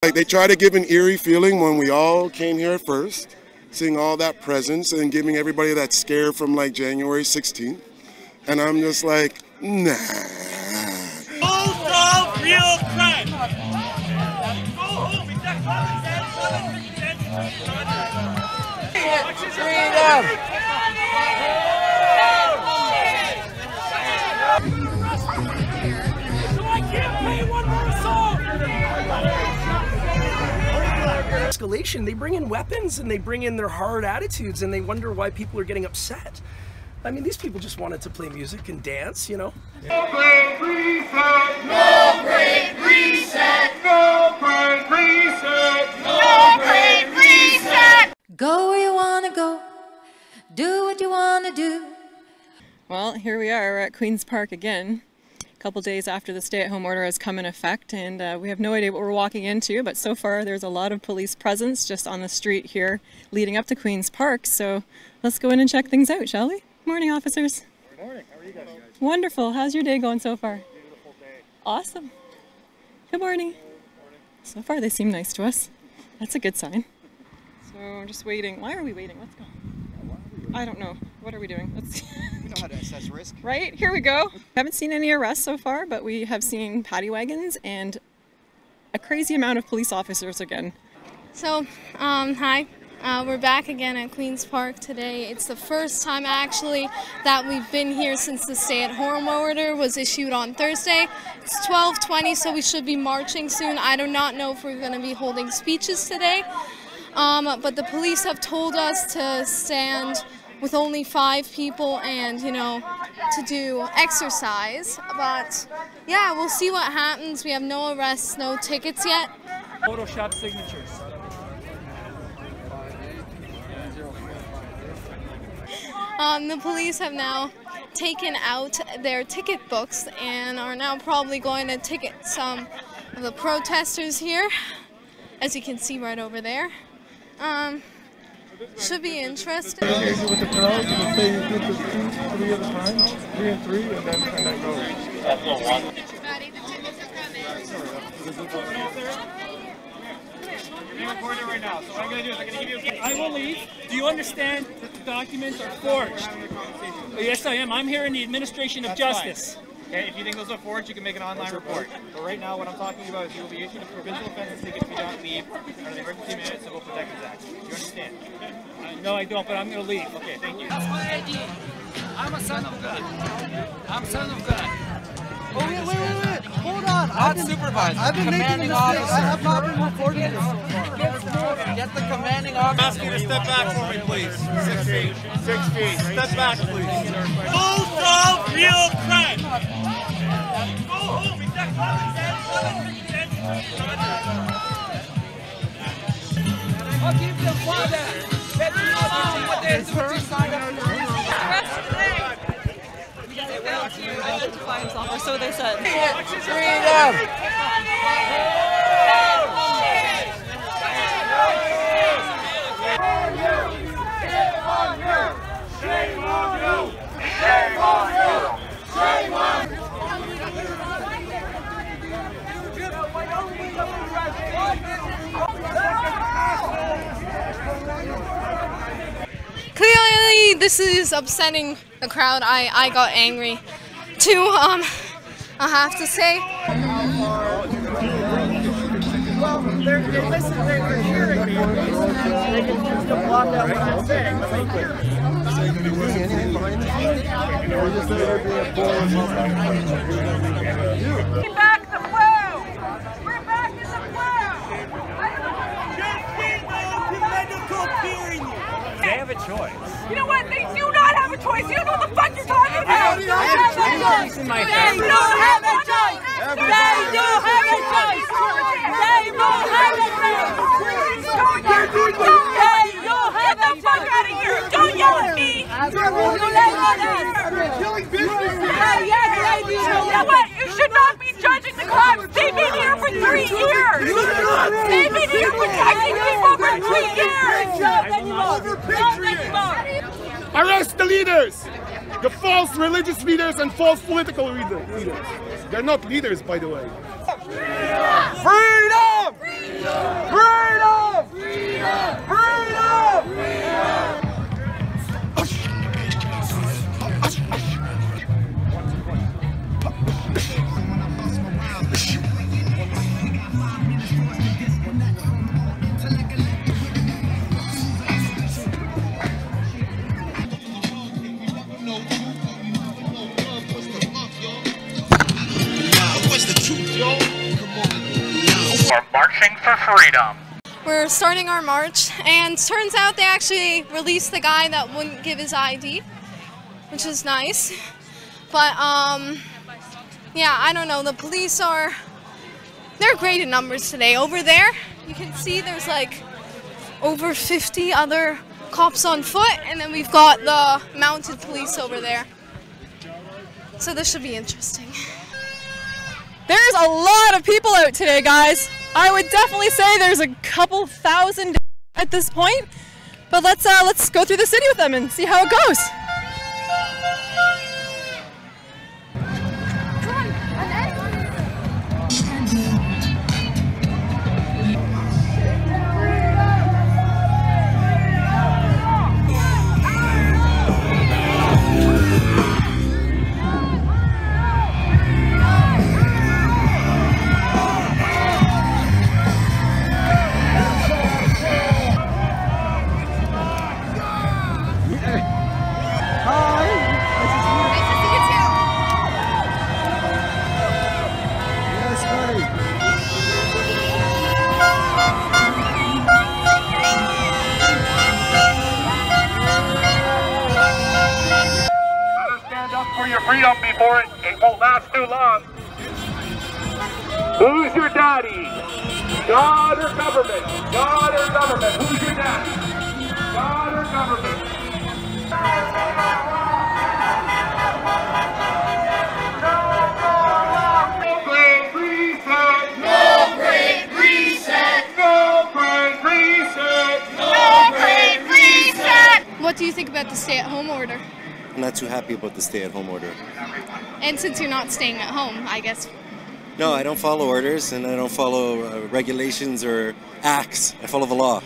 Like, they try to give an eerie feeling when we all came here at first, seeing all that presence and giving everybody that scare from like January 16th. And I'm just like, nah. Solve real crime. Go home. Freedom. Escalation, they bring in weapons and they bring in their hard attitudes and they wonder why people are getting upset. I mean, these people just wanted to play music and dance, you know? No great reset! No great reset! No great reset! No great reset! Go where you want to go. Do what you want to do. Well, here we are. We're at Queen's Park again. A couple days after the stay-at-home order has come in effect, and we have no idea what we're walking into, but so far there's a lot of police presence just on the street here leading up to Queen's Park, so let's go in and check things out, shall we? Morning, officers. Good morning. How are you guys? Wonderful. How's your day going so far? Beautiful day. Awesome. Good morning. So far they seem nice to us. That's a good sign. So I'm just waiting. Why are we waiting? Let's go. I don't know. What are we doing? Let's We know how to assess risk. Right, here we go. Haven't seen any arrests so far, but we have seen paddy wagons and a crazy amount of police officers again. So, hi. We're back again at Queen's Park today. It's the first time actually that we've been here since the stay-at-home order was issued on Thursday. It's 12:20, so we should be marching soon. I do not know if we're going to be holding speeches today, but the police have told us to stand with only 5 people and, you know, to do exercise. But yeah, we'll see what happens. We have no arrests, no tickets yet. Photoshop signatures. The police have now taken out their ticket books and are now probably going to ticket some of the protesters here, as you can see right over there. Should be interesting. With the crowd, we'll say you group of 2, 3 at a time, 3 and 3, and then go. Being recorded right now, so what I'm going to do is I'm going to give you a... I will leave. Do you understand that the documents are forged? Yes, I am. I'm here in the administration of justice. Okay, if you think those are forged, you can make an online report. But right now, what I'm talking about is you will be issued a provincial offense ticket if you don't leave under the Emergency Managed Civil Protections Act. Do you understand? No, I don't, but I'm going to leave. Okay, thank you. That's my ID. I'm a son of God. I'm son of God. Oh, wait. Hold on. Not supervised. I've been making mistakes. I have not been recording this so far. Get the commanding officer. I'm asking you to step back for me, please. 6 feet. 6 feet. Step back, please. Go solve real crime. Go home. Is that common sense? I'll give them father. Let them know what they're doing. They failed to identify himself, or so they said. Freedom! Clearly, this is upsetting the crowd. I got angry too, I have to say. Well, they're hearing me. They can choose to block out what I'm saying. Bring back the flow! We're back in the flow! They have a choice. You know what? They do not have a choice. You don't know what the fuck you're talking about. They don't have a choice. They don't have a choice. They don't have a choice. They don't have a choice. Get the fuck out of here. Don't yell at me. You're killing business. You know what? You should not be judging the cops. They've been here for 3 years. They've been here protecting people for 3 years. Arrest the leaders! The false religious leaders and false political leaders. They're not leaders, by the way. Freedom! Freedom! marching for freedom. We're starting our march, and turns out they actually released the guy that wouldn't give his ID, which is nice. But yeah, I don't know, the police they're great in numbers today. Over there, you can see there's like over 50 other cops on foot, and then we've got the mounted police over there. So this should be interesting. There's a lot of people out today, guys. I would definitely say there's a couple thousand at this point, but let's go through the city with them and see how it goes. Freedom before it won't last too long. Who's your daddy? God or government? God or government? Who's your daddy? God or government? No great reset! No great reset! No great reset! No great reset! What do you think about the stay-at-home order? I'm not too happy about the stay-at-home order. And since you're not staying at home, I guess. No, I don't follow orders, and I don't follow regulations or acts. I follow the law.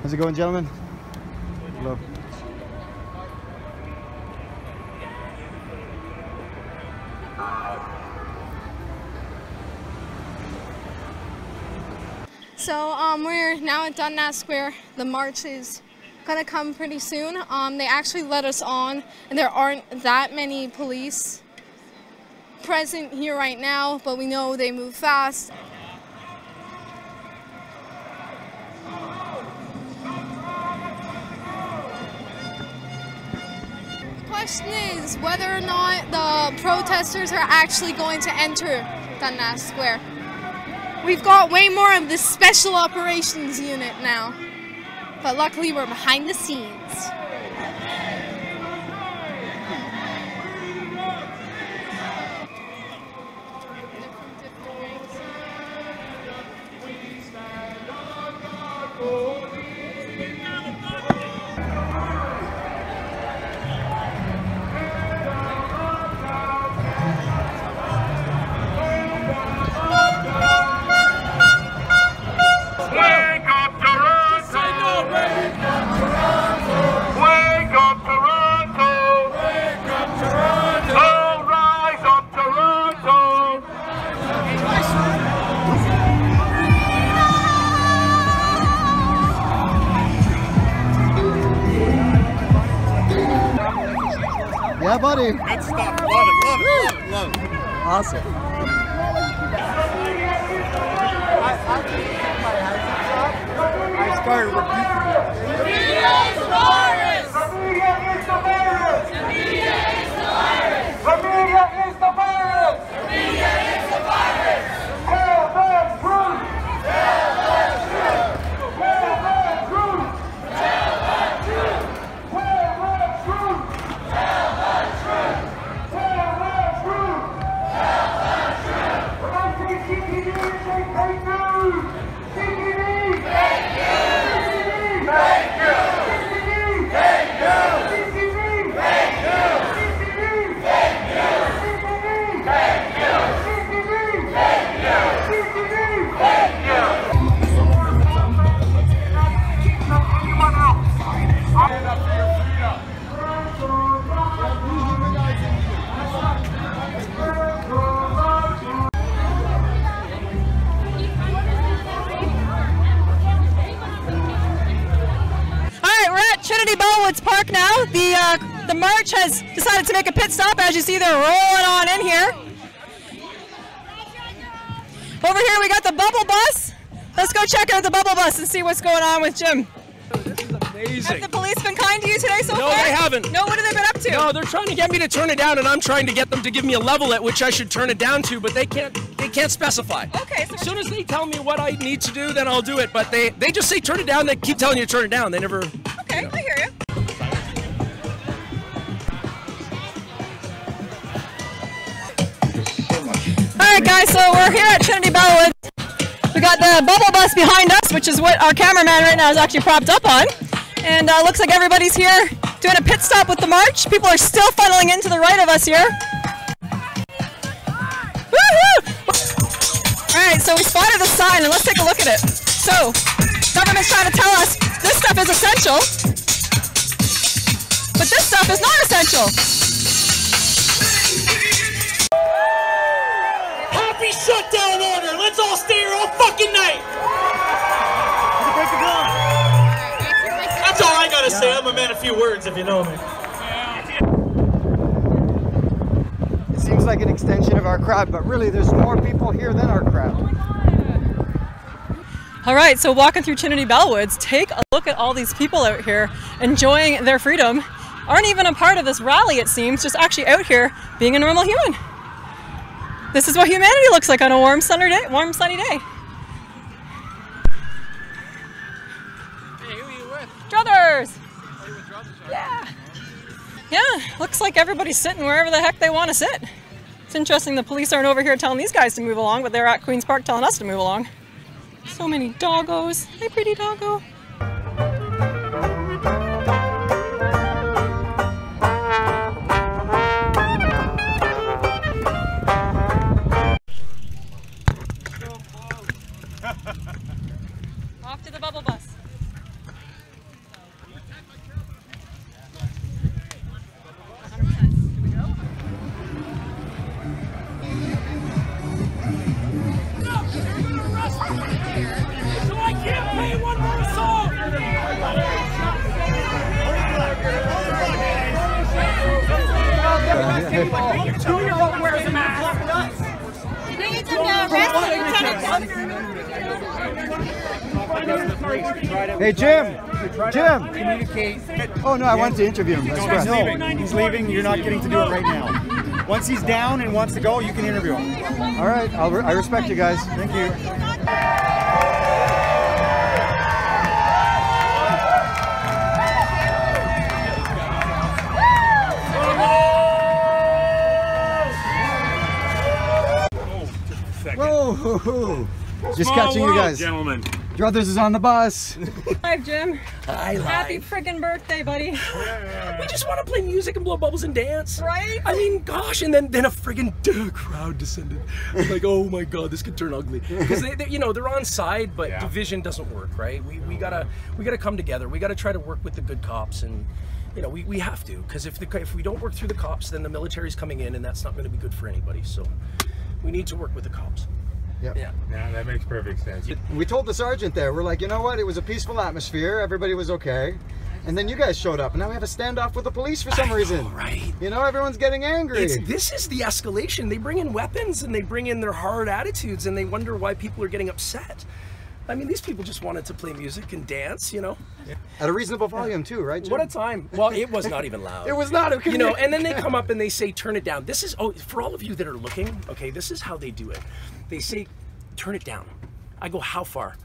How's it going, gentlemen? Hello. So we're now at Dundas Square. The march is gonna come pretty soon. They actually let us on, and there aren't that many police present here right now, but we know they move fast. The question is whether or not the protesters are actually going to enter Dundas Square. We've got way more of this special operations unit now, but luckily we're behind the scenes. Yeah, buddy. Good stuff. Love it, love it, love it, love it. Awesome. I started repeating it. The media is the virus! The media is the virus! The media is the virus! The media is the virus! The media is the virus! Tell the truth! Tell the truth! Tell the truth! Tell the truth! Tell the truth! Tell the truth! Tell Park now. The march has decided to make a pit stop. As you see, they're rolling on in here. Over here we got the bubble bus. Let's go check out the bubble bus and see what's going on with Jim. This is amazing. Have the police been kind to you today so far? No, they haven't. No, what have they been up to? No, they're trying to get me to turn it down, and I'm trying to get them to give me a level at which I should turn it down to, but they can't specify. Okay. So as soon as they tell me what I need to do, then I'll do it. But they just say turn it down. They keep telling you to turn it down. They never. Okay, I hear you. All right, guys. So we're here at Trinity Bellwoods. We got the bubble bus behind us, which is what our cameraman right now is actually propped up on. And looks like everybody's here doing a pit stop with the march. People are still funneling in to the right of us here. Woohoo! Alright, so we spotted the sign, and let's take a look at it. So, government's trying to tell us this stuff is essential, but this stuff is not essential. Happy shutdown order! Let's all stay here all fucking night! That's all I gotta say. I'm a man of few words, if you know me. It seems like an extension of our crowd, but really there's more people here than our crowd. All right, so walking through Trinity Bellwoods, take a look at all these people out here enjoying their freedom. Aren't even a part of this rally, it seems, just actually out here being a normal human. This is what humanity looks like on a warm, sunny day. Hey, who are you with? Druthers! Are you with Druthers? Yeah. Yeah, looks like everybody's sitting wherever the heck they want to sit. It's interesting the police aren't over here telling these guys to move along, but they're at Queen's Park telling us to move along. So many doggos. Hey, pretty doggo. Off to the bubble bus. So I can't play one more song! Your 2-year-old wears a mask. They need to arrest Hey, Jim! Jim! Communicate. Oh, no, I wanted to interview him. That's right. No, he's leaving. You're not getting to do it right now. Once he's down and wants to go, you can interview him. All right, I respect you guys. Thank you. Whoa! Just catching you guys. Gentlemen. Druthers is on the bus. Hi, Jim. Hi, Happy friggin' birthday, buddy. We just want to play music and blow bubbles and dance. Right? I mean, gosh, and then a friggin' crowd descended. I'm like, oh my God, this could turn ugly. Because they're on side, but division doesn't work, right? We gotta come together. We gotta try to work with the good cops, and we have to. Because if we don't work through the cops, then the military's coming in, and that's not going to be good for anybody. So we need to work with the cops. Yep. Yeah, that makes perfect sense. We told the sergeant there, we're like, you know what, it was a peaceful atmosphere, everybody was okay. And then you guys showed up, and now we have a standoff with the police for some reason. Right. You know, everyone's getting angry. This is the escalation. They bring in weapons, and they bring in their hard attitudes, and they wonder why people are getting upset. I mean, these people just wanted to play music and dance, At a reasonable volume too, right, Jim? What a time. Well, it was not even loud. It was not. And then they come up and they say, turn it down. This is, for all of you that are looking, okay, this is how they do it. They say, turn it down. I go, how far?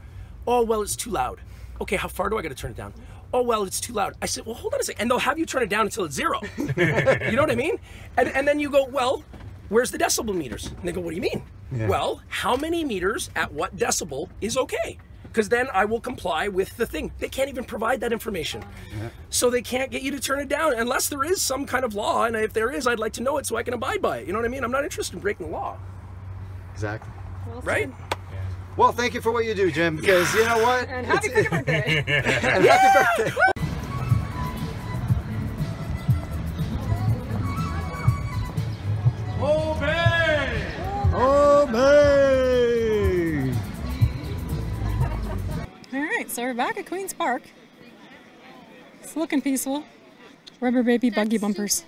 Oh, well, it's too loud. Okay, how far do I got to turn it down? Oh, well, it's too loud. I said, well, hold on a second. And they'll have you turn it down until it's 0. You know what I mean? And then you go, well, where's the decibel meters? And they go, what do you mean? Yeah. Well, how many meters at what decibel is okay? Because then I will comply with the thing. They can't even provide that information. Yeah. So they can't get you to turn it down unless there is some kind of law. And if there is, I'd like to know it so I can abide by it. You know what I mean? I'm not interested in breaking the law. Exactly. Well, right? Well, thank you for what you do, Jim, because you know what? And happy birthday. And happy birthday. Obey! Obey! All right, so we're back at Queen's Park. It's looking peaceful. Rubber baby buggy bumpers.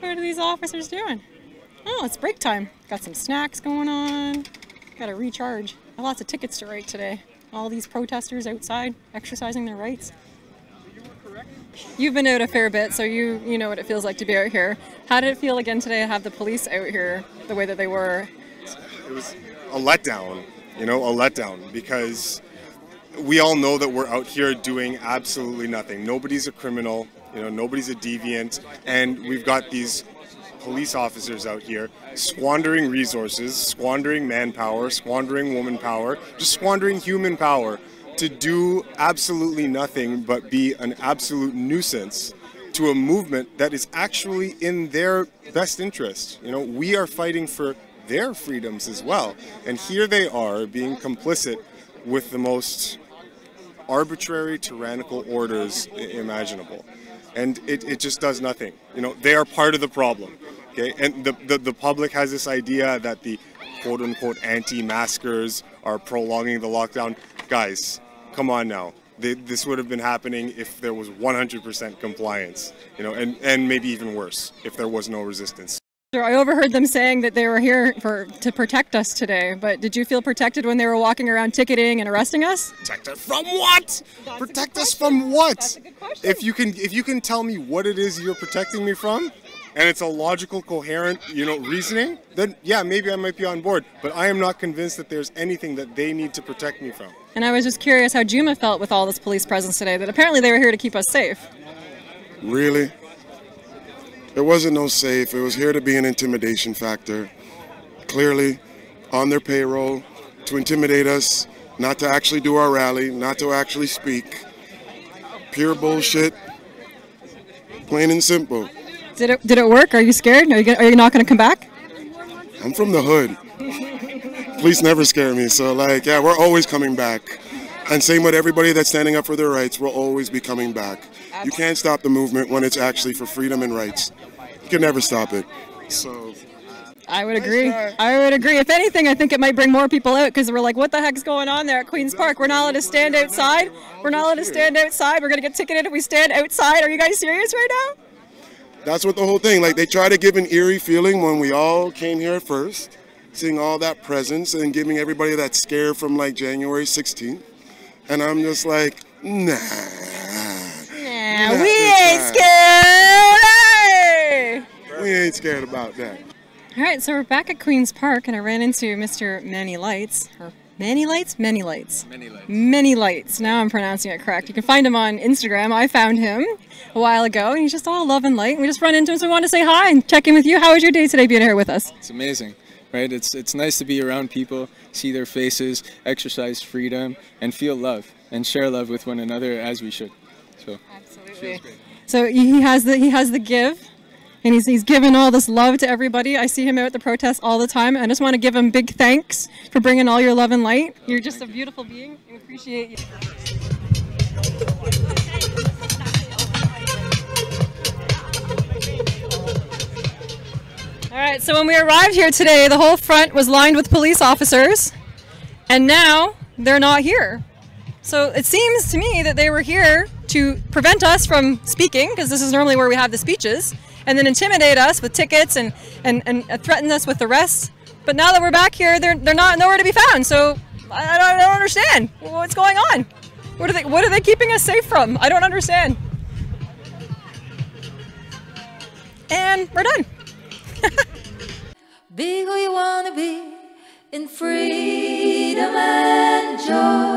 What are these officers doing? Oh, it's break time. Got some snacks going on. Got to recharge. Got lots of tickets to write today. All these protesters outside exercising their rights. You've been out a fair bit, so you know what it feels like to be out here. How did it feel again today to have the police out here the way that they were? It was a letdown, you know, a letdown, because we all know that we're out here doing absolutely nothing. Nobody's a criminal, you know, nobody's a deviant, and we've got these police officers out here squandering resources, squandering manpower, squandering woman power, just squandering human power to do absolutely nothing but be an absolute nuisance to a movement that is actually in their best interest. You know, we are fighting for their freedoms as well. And here they are being complicit with the most arbitrary, tyrannical orders imaginable. And it just does nothing. You know, they are part of the problem. Okay? And the public has this idea that the quote-unquote anti-maskers are prolonging the lockdown. Guys, come on now. This would have been happening if there was 100% compliance, you know, and maybe even worse if there was no resistance. I overheard them saying that they were here to protect us today, but did you feel protected when they were walking around ticketing and arresting us? Protected from what? Protect us from what? If you can tell me what it is you're protecting me from, and it's a logical, coherent, you know, reasoning, then yeah, maybe I might be on board. But I am not convinced that there's anything that they need to protect me from. And I was just curious how Juma felt with all this police presence today, that apparently they were here to keep us safe. Really? There wasn't no safe. It was here to be an intimidation factor. Clearly on their payroll to intimidate us, not to actually do our rally, not to actually speak. Pure bullshit. Plain and simple. Did it work? Are you scared? Are you not going to come back? I'm from the hood. Police never scare me, so like, yeah, we're always coming back. And same with everybody that's standing up for their rights, we'll always be coming back. You can't stop the movement when it's actually for freedom and rights. You can never stop it. So I would agree. I would agree. If anything, I think it might bring more people out because we're like, what the heck's going on there at Queen's Park? We're not allowed to stand outside. We're not allowed to stand outside. We're going to get ticketed if we stand outside. Are you guys serious right now? That's what the whole thing, like they try to give an eerie feeling when we all came here first, seeing all that presence and giving everybody that scare from like January 16th. And I'm just like, nah. We ain't scared. Hey! We ain't scared about that. All right, so we're back at Queen's Park and I ran into Mr. Many Lights, or Many Lights? Many Lights. Many Lights. Many Lights. Now I'm pronouncing it correct. You can find him on Instagram. I found him a while ago and he's just all love and light. We just run into him, so we want to say hi and check in with you. How was your day today being here with us? It's amazing, right? It's nice to be around people, see their faces, exercise freedom, and feel love and share love with one another as we should. So absolutely. So he has the give. And he's given all this love to everybody. I see him out at the protests all the time. I just want to give him big thanks for bringing all your love and light. You're just a beautiful being. We appreciate you. All right, so when we arrived here today, the whole front was lined with police officers. And now they're not here. So it seems to me that they were here to prevent us from speaking, because this is normally where we have the speeches, and then intimidate us with tickets and threaten us with arrests. But now that we're back here, they're not nowhere to be found. So I don't understand what's going on. What are they keeping us safe from? I don't understand. And we're done. Be who you wanna be in freedom and joy.